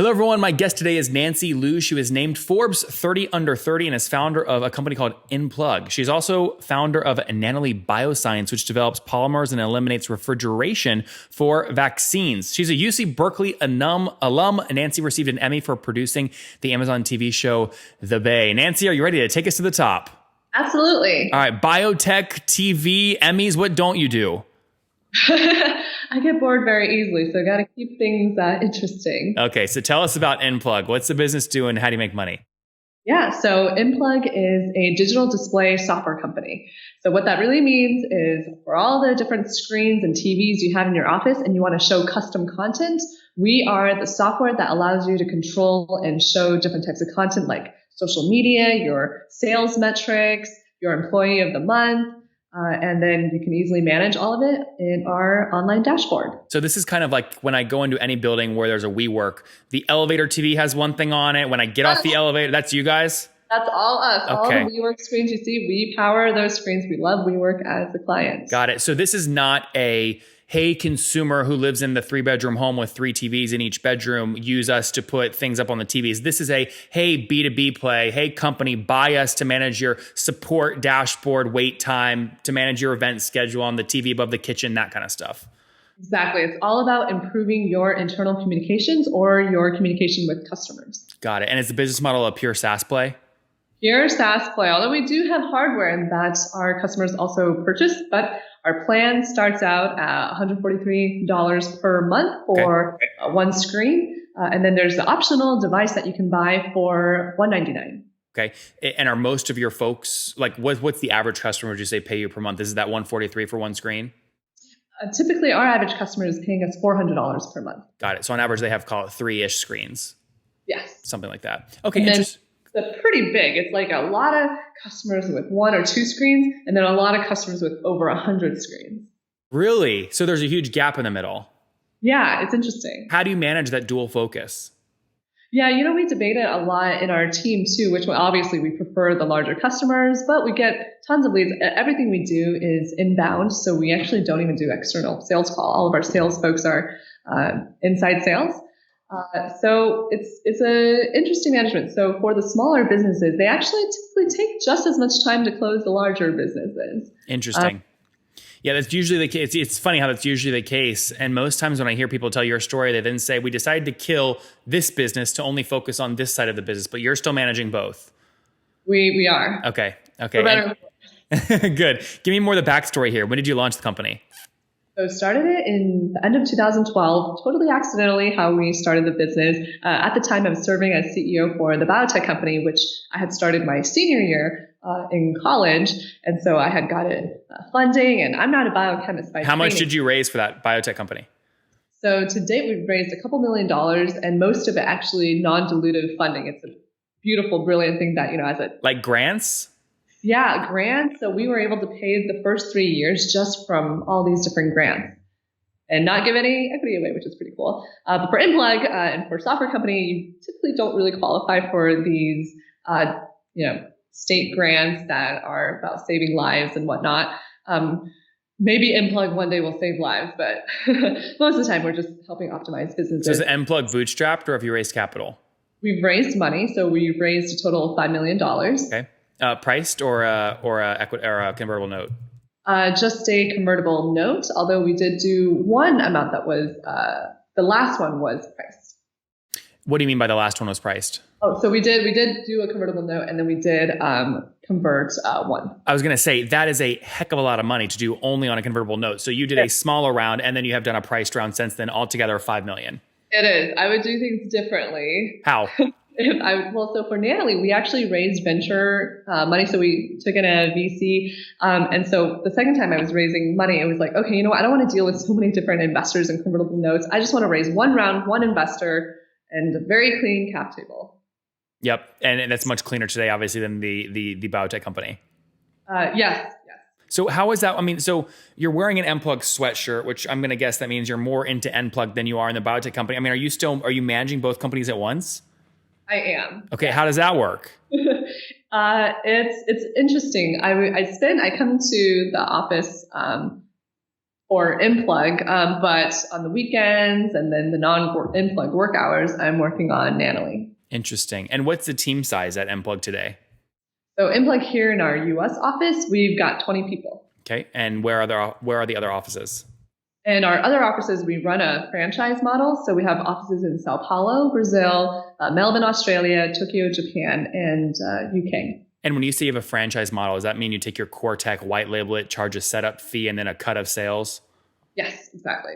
Hello, everyone. My guest today is Nanxi Liu. She was named Forbes 30 Under 30 and is founder of a company called Enplug. She's also founder of Nanxi Bioscience, which develops polymers and eliminates refrigeration for vaccines. She's a UC Berkeley alum. Nanxi received an Emmy for producing the Amazon TV show The Bay. Nanxi, are you ready to take us to the top? Absolutely. All right. Biotech, TV, Emmys, what don't you do? I get bored very easily, so I got to keep things interesting. Okay, so tell us about Enplug. What's the business do and how do you make money? Yeah, so Enplug is a digital display software company. So what that really means is for all the different screens and TVs you have in your office and you want to show custom content, we are the software that allows you to control and show different types of content like social media, your sales metrics, your employee of the month. And then you can easily manage all of it in our online dashboard. So this is kind of like when I go into any building where there's a WeWork, the elevator TV has one thing on it. When I get off the elevator, that's you guys? That's all us. Okay. All the WeWork screens you see, we power those screens. We love WeWork as a client. Got it. So this is not a, hey, consumer who lives in the 3-bedroom home with 3 TVs in each bedroom, use us to put things up on the TVs. This is a, hey, B2B play. Hey, company, buy us to manage your support dashboard, wait time, to manage your event schedule on the TV above the kitchen, that kind of stuff. Exactly. It's all about improving your internal communications or your communication with customers. Got it. And is the business model a pure SaaS play? Pure SaaS play, although we do have hardware and that our customers also purchase, but our plan starts out at $143 per month for one screen. And then there's the optional device that you can buy for $199. Okay. And are most of your folks, like what's the average customer, would you say, pay you per month? Is it that $143 for one screen? Typically, our average customer is paying us $400 per month. Got it. So on average, they have, call it 3-ish screens. Yes. Something like that. Okay, interesting. It's pretty big. It's like a lot of customers with 1 or 2 screens, and then a lot of customers with over 100 screens. Really? So there's a huge gap in the middle. Yeah, it's interesting. How do you manage that dual focus? Yeah, we debate it a lot in our team too, which obviously we prefer the larger customers, but we get tons of leads. Everything we do is inbound, so we actually don't even do external sales call. All of our sales folks are inside sales. So it's a interesting management. So for the smaller businesses, they actually typically take just as much time to close the larger businesses. Interesting. Yeah, that's usually the case. It's funny how that's usually the case. And most times when I hear people tell your story, they then say, we decided to kill this business to only focus on this side of the business, but you're still managing both. We are. Okay. Good. Give me more of the backstory here. When did you launch the company? So started it in the end of 2012, totally accidentally how we started the business. At the time, I was serving as CEO for the biotech company, which I had started my senior year in college. And so I had gotten funding, and I'm not a biochemist by training. How much did you raise for that biotech company? So to date, we've raised a couple $1 million, and most of it actually non-dilutive funding. It's a beautiful, brilliant thing that, as a... Like grants? Yeah, grants. So we were able to pay the first 3 years just from all these different grants and not give any equity away, which is pretty cool. But for Enplug and for a software company, you typically don't really qualify for these, state grants that are about saving lives and whatnot. Maybe Enplug one day will save lives, but most of the time we're just helping optimize businesses. So is Enplug bootstrapped or have you raised capital? We've raised money. So we've raised a total of $5 million. Okay. Priced or a convertible note? Just a convertible note, although we did do one amount that was, the last one was priced. What do you mean by the last one was priced? Oh, so we did do a convertible note, and then we did convert one. I was going to say, that is a heck of a lot of money to do only on a convertible note. So you did a smaller round, and then you have done a priced round since then, altogether $5 million. It is. I would do things differently. How? So for Nanxi, we actually raised venture money. So we took in a VC. And so the second time I was raising money, it was like, okay, I don't want to deal with so many different investors and convertible notes. I just want to raise one round, one investor, and a very clean cap table. Yep. And that's much cleaner today, obviously, than the biotech company. Yes. So how is that? I mean, so you're wearing an Enplug sweatshirt, which I'm going to guess that means you're more into Enplug than you are in the biotech company. I mean, are you managing both companies at once? I am. Okay. How does that work? It's interesting. I come to the office for Enplug, but on the weekends and then the non-Enplug work hours, I'm working on Nanxi. Interesting. And what's the team size at Enplug today? So Enplug here in our US office, we've got 20 people. Okay. And where are the other offices? And our other offices, we run a franchise model. So we have offices in Sao Paulo, Brazil, Melbourne, Australia, Tokyo, Japan, and UK. And when you say you have a franchise model, does that mean you take your core tech, white label it, charge a setup fee, and then a cut of sales? Yes, exactly.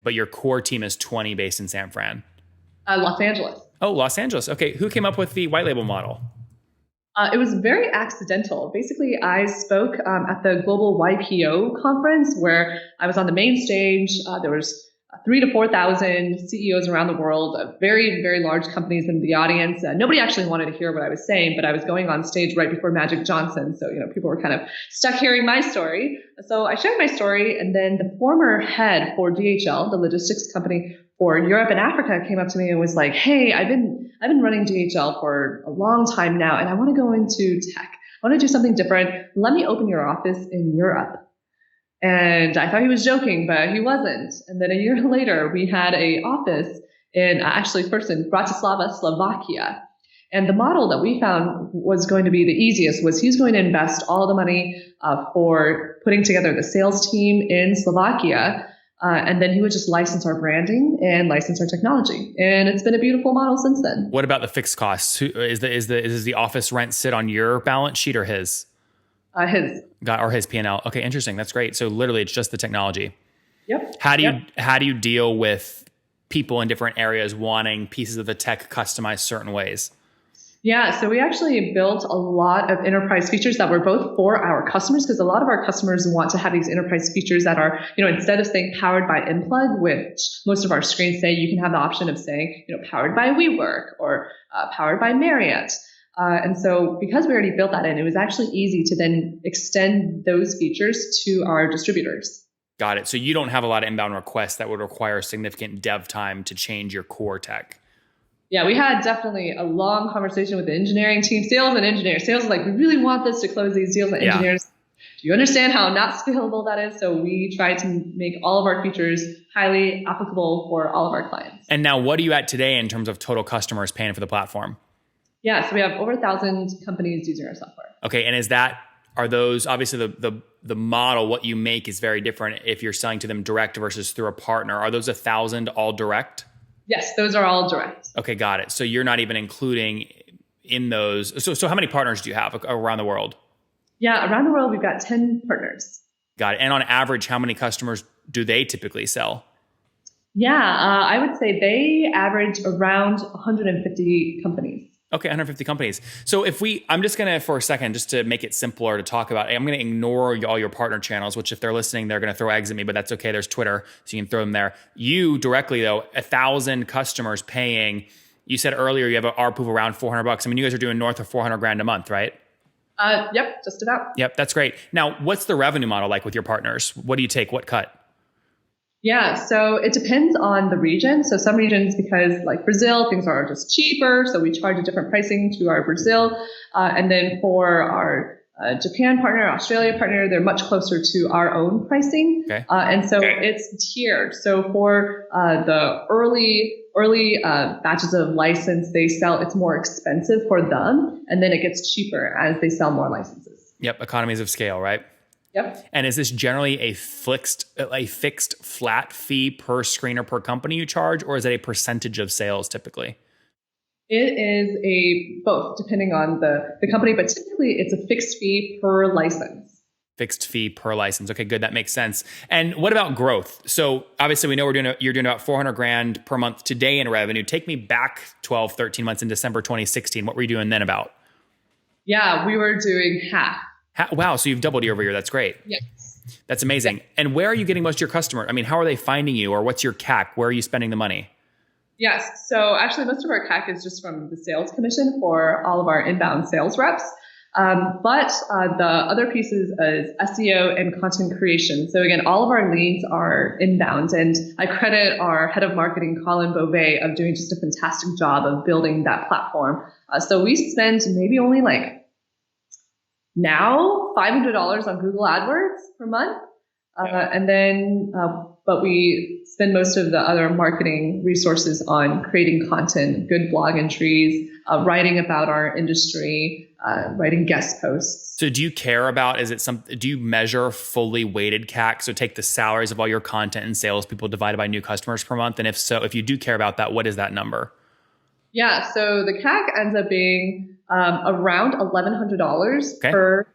But your core team is 20 based in San Fran. Los Angeles. Oh, Los Angeles. Okay. Who came up with the white label model? It was very accidental. Basically, I spoke at the Global YPO conference where I was on the main stage. There was 3,000 to 4,000 CEOs around the world, very, very large companies in the audience. Nobody actually wanted to hear what I was saying, but I was going on stage right before Magic Johnson. So, people were kind of stuck hearing my story. So I shared my story, and then the former head for DHL, the logistics company for Europe and Africa, came up to me and was like, "Hey, I've been running DHL for a long time now, and I want to go into tech. I want to do something different. Let me open your office in Europe." And I thought he was joking, but he wasn't. And then a year later, we had an office first in Bratislava, Slovakia. And the model that we found was going to be the easiest was he's going to invest all the money for putting together the sales team in Slovakia. And then he would just license our branding and license our technology. And it's been a beautiful model since then. What about the fixed costs? Is the office rent sit on your balance sheet or his? His. Or his P&L. Okay, interesting. That's great. So literally it's just the technology. Yep. How do you deal with people in different areas wanting pieces of the tech customized certain ways? Yeah, so we actually built a lot of enterprise features that were both for our customers, because a lot of our customers want to have these enterprise features that are, instead of saying powered by Enplug, which most of our screens say, you can have the option of saying, powered by WeWork or powered by Marriott. And so because we already built that in, it was actually easy to then extend those features to our distributors. Got it. So you don't have a lot of inbound requests that would require significant dev time to change your core tech. Yeah, we had definitely a long conversation with the engineering team, sales and engineers. Sales is like, we really want this to close these deals. And engineers, do you understand how not scalable that is? So we tried to make all of our features highly applicable for all of our clients. And now what are you at today in terms of total customers paying for the platform? Yeah, so we have over 1,000 companies using our software. Okay, and are those obviously the model, what you make is very different if you're selling to them direct versus through a partner. Are those 1,000 all direct? Yes, those are all direct. Okay, got it. So you're not even including in those. So how many partners do you have around the world? Yeah, around the world, we've got 10 partners. Got it. And on average, how many customers do they typically sell? Yeah, I would say they average around 150 companies. Okay, 150 companies. So I'm just going to, for a second, just to make it simpler to talk about, I'm going to ignore all your partner channels, which if they're listening, they're going to throw eggs at me, but that's okay. There's Twitter, so you can throw them there. You directly though, 1,000 customers paying, you said earlier you have an ARPU of around $400. I mean, you guys are doing north of $400,000 a month, right? Yep, just about. Yep, that's great. Now, what's the revenue model like with your partners? What do you take? What cut? Yeah, so it depends on the region. So some regions, because like Brazil, things are just cheaper, so we charge a different pricing to our Brazil. And then for our Japan partner, Australia partner, they're much closer to our own pricing. Okay. And so it's tiered. So for the early batches of license they sell, it's more expensive for them, and then it gets cheaper as they sell more licenses. Yep, economies of scale, right? Yep. And is this generally a fixed flat fee per screen or per company you charge, or is it a percentage of sales typically? It is both, depending on the company, but typically it's a fixed fee per license. Fixed fee per license. Okay, good. That makes sense. And what about growth? So obviously we know you're doing about $400,000 per month today in revenue. Take me back 12, 13 months in December 2016. What were you doing then about? Yeah, we were doing half. Wow. So you've doubled year over year. That's great. Yes. That's amazing. Yeah. And where are you getting most of your customer? I mean, how are they finding you, or what's your CAC? Where are you spending the money? Yes. So actually most of our CAC is just from the sales commission for all of our inbound sales reps. But the other pieces is SEO and content creation. So again, all of our leads are inbound, and I credit our head of marketing, Colin Beauvais, of doing just a fantastic job of building that platform. So we spend maybe only now $500 on Google AdWords per month. And then, but we spend most of the other marketing resources on creating content, good blog entries, writing about our industry, writing guest posts. So do you care about, do you measure fully weighted CAC? So take the salaries of all your content and salespeople divided by new customers per month. And if so, if you do care about that, what is that number? Yeah. So the CAC ends up being around $1,100 per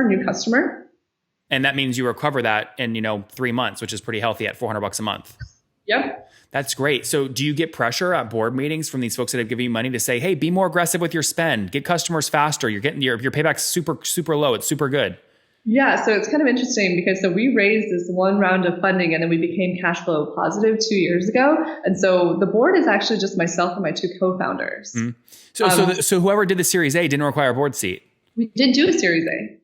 new customer. And that means you recover that in, 3 months, which is pretty healthy at $400 a month. Yep. That's great. So do you get pressure at board meetings from these folks that have given you money to say, hey, be more aggressive with your spend, get customers faster. You're getting your payback's super, super low. It's super good. Yeah. So it's kind of interesting because we raised this one round of funding and then we became cash flow positive 2 years ago. And so the board is actually just myself and my two co-founders. Mm-hmm. So whoever did the Series A didn't require a board seat. We did do a Series A.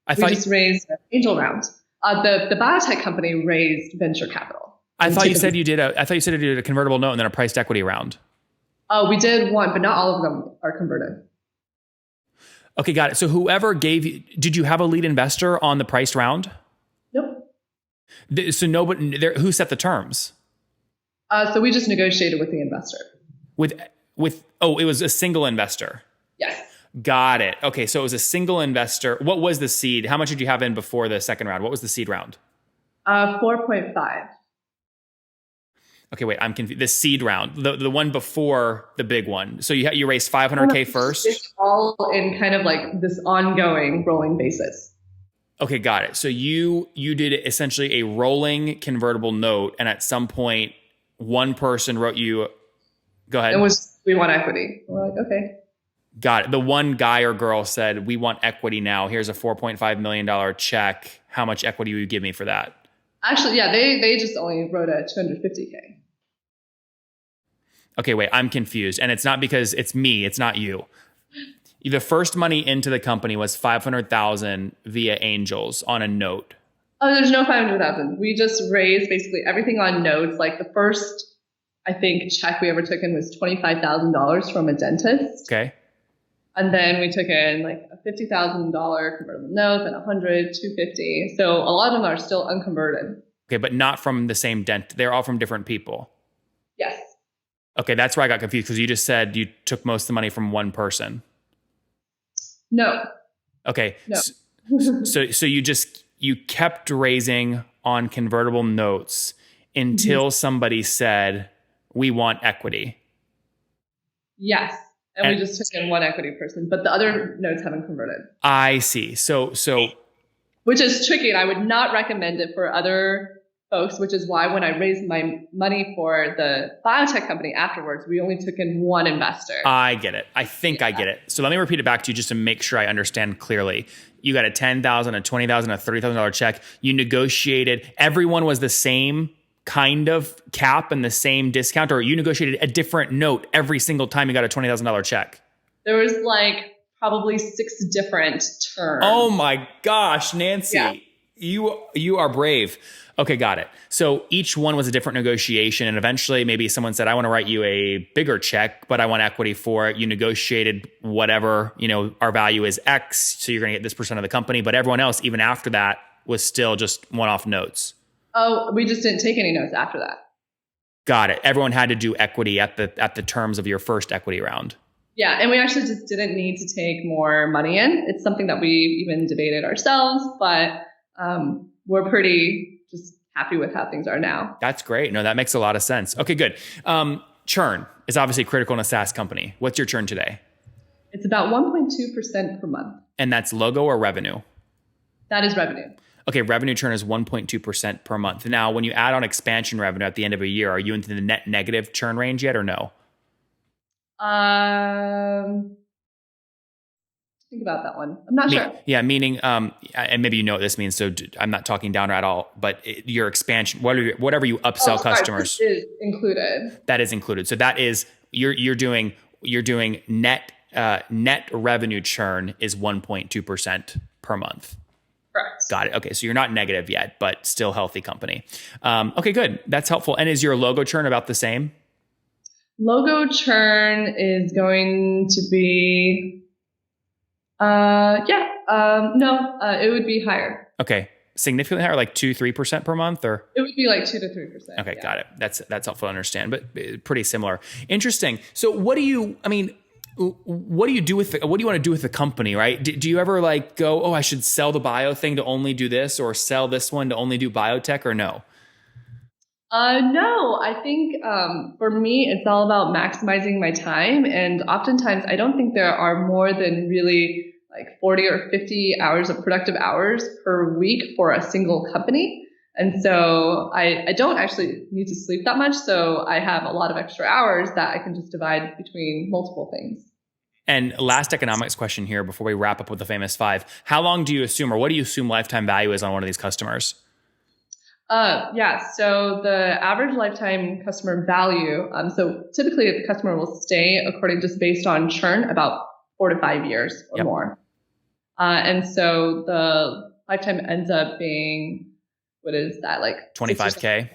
We just raised an angel round. The biotech company raised venture capital. I thought you said you did a convertible note and then a priced equity round. Oh, we did one, but not all of them are converted. Okay, got it. So whoever did you have a lead investor on the priced round? Nope. So nobody there. Who set the terms? So we just negotiated with the investor. It was a single investor. Yes. Got it. Okay, so it was a single investor. What was the seed? How much did you have in before the second round? What was the seed round? 4.5. Okay, wait, I'm confused. The seed round, the one before the big one. So you raised $500K first? It's all in kind of like this ongoing rolling basis. Okay, got it. So you did essentially a rolling convertible note, and at some point, one person wrote you. Go ahead. We want equity. We're like, okay. Got it. The one guy or girl said, we want equity now. Here's a $4.5 million check. How much equity will you give me for that? Actually, yeah, they just only wrote a $250K. Okay, wait, I'm confused. And it's not because it's me, it's not you. The first money into the company was $500,000 via angels on a note. Oh, there's no $500,000. We just raised basically everything on notes. Like the first, I think, check we ever took in was $25,000 from a dentist. Okay. And then we took in like a $50,000 convertible note, then $100, $250. So a lot of them are still unconverted. Okay, but not from the same dent. They're all from different people. Yes. Okay, that's where I got confused because you just said you took most of the money from one person. No. Okay. No. So you kept raising on convertible notes until somebody said, we want equity. Yes. And we just took in one equity person, but the other notes haven't converted. I see. So which is tricky, and I would not recommend it for other folks, which is why when I raised my money for the biotech company afterwards, we only took in one investor. I get it. I think I get it. So let me repeat it back to you just to make sure I understand clearly. You got a $10,000, a $20,000, a $30,000 check. You negotiated. Everyone was the same kind of cap and the same discount, or you negotiated a different note every single time you got a $20,000 check? There was like probably 6 different terms. Oh my gosh, Nanxi. Yeah. You are brave. Okay, got it. So each one was a different negotiation, and eventually maybe someone said, I want to write you a bigger check, but I want equity for it. You negotiated whatever, our value is X, so you're going to get this percent of the company, but everyone else, even after that, was still just one-off notes. Oh, we just didn't take any notes after that. Got it. Everyone had to do equity at the terms of your first equity round. Yeah, and we actually just didn't need to take more money in. It's something that we even debated ourselves, but we're pretty just happy with how things are now. That's great. No, that makes a lot of sense. Okay, good. Churn is obviously critical in a SaaS company. What's your churn today? It's about 1.2% per month. And that's logo or revenue? That is revenue. Okay, revenue churn is 1.2% per month. Now, when you add on expansion revenue at the end of a year, are you into the net negative churn range yet or no? Think about that one. I'm not sure. Yeah, meaning, and maybe you know what this means, so I'm not talking downer at all, but your expansion, whatever you upsell customers. Is included. That is included. So that is, you're doing net revenue churn is 1.2% per month. Correct. Got it. Okay, so you're not negative yet, but still healthy company. Okay, good. That's helpful. And is your logo churn about the same? Logo churn is going to be, it would be higher. Okay. significantly higher, like 2-3% per month, or? It would be like 2 to 3%. Okay, Yeah. got it. That's helpful to understand, but pretty similar. Interesting. So what do you do with what do you want to do with the company, right? Do you ever like go, oh, I should sell the bio thing to only do this, or sell this one to only do biotech, or no? No, I think for me, it's all about maximizing my time. And oftentimes, I don't think there are more than really like 40 or 50 hours of productive hours per week for a single company. And so I don't actually need to sleep that much. So I have a lot of extra hours that I can just divide between multiple things. And last economics question here before we wrap up with the famous five. How long do you assume, or what do you assume lifetime value is on one of these customers? Yeah, so the average lifetime customer value, so typically the customer will stay according just based on churn about 4 to 5 years or more. And so the lifetime ends up being, what is that, like 25K?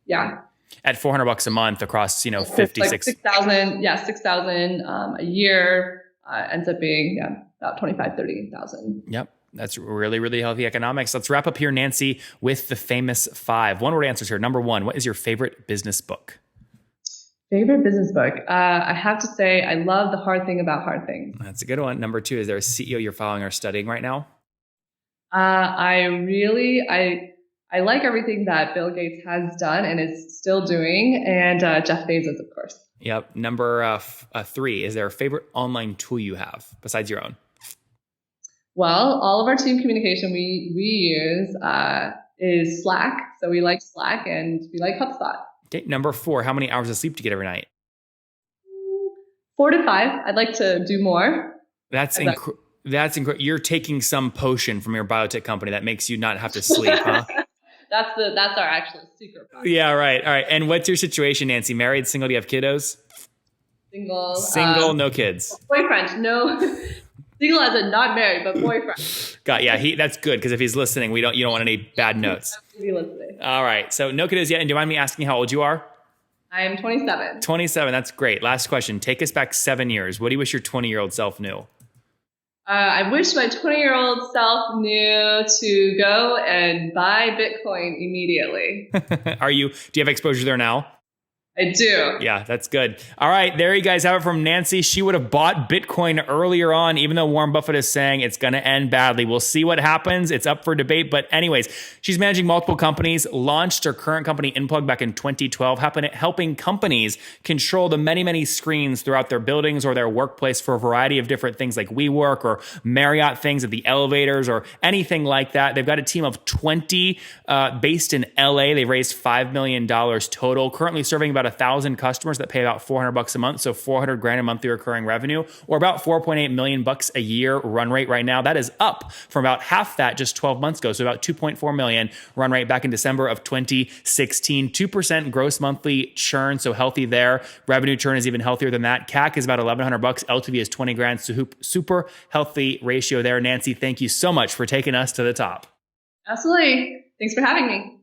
Yeah. At $400 a month across, 50, like 6,000. 6,000 a year, ends up being about 25, 30,000. Yep. That's really, really healthy economics. Let's wrap up here, Nanxi, with the famous five. One word answers here. Number one, what is your favorite business book? Favorite business book? I have to say, I love The Hard Thing About Hard Things. That's a good one. Number two, is there a CEO you're following or studying right now? I like everything that Bill Gates has done and is still doing, and Jeff Bezos, of course. Yep. Number three, is there a favorite online tool you have besides your own? Well, all of our team communication we use is Slack. So we like Slack and we like HubSpot. Okay. Number four, how many hours of sleep do you get every night? 4 to 5. I'd like to do more. That's incredible. You're taking some potion from your biotech company that makes you not have to sleep, huh? That's our actual secret product. Yeah, right. All right. And what's your situation, Nanxi? Married, single? Do you have kiddos? Single. Single, no kids. Boyfriend, no. Single as in not married, but boyfriend. That's good, because if he's listening, you don't want any bad notes. Be listening. All right. So no kiddos yet. And do you mind me asking how old you are? I am 27. 27. That's great. Last question. Take us back 7 years. What do you wish your 20-year-old self knew? I wish my 20-year-old self knew to go and buy Bitcoin immediately. Do you have exposure there now? I do. Yeah, that's good. All right, there you guys have it from Nanxi. She would have bought Bitcoin earlier on, even though Warren Buffett is saying it's going to end badly. We'll see what happens. It's up for debate. But anyways, she's managing multiple companies, launched her current company, Enplug, back in 2012, helping companies control the many, many screens throughout their buildings or their workplace for a variety of different things like WeWork or Marriott things at the elevators or anything like that. They've got a team of 20 based in LA. They've raised $5 million total, currently serving about 1,000 customers that pay about $400 a month. So $400,000 a monthly recurring revenue, or about $4.8 million a year run rate right now. That is up from about half that just 12 months ago. So about 2.4 million run rate back in December of 2016, 2% gross monthly churn. So healthy there. Revenue churn is even healthier than that. CAC is about $1,100. LTV is 20 grand. So super healthy ratio there. Nanxi, thank you so much for taking us to the top. Absolutely. Thanks for having me.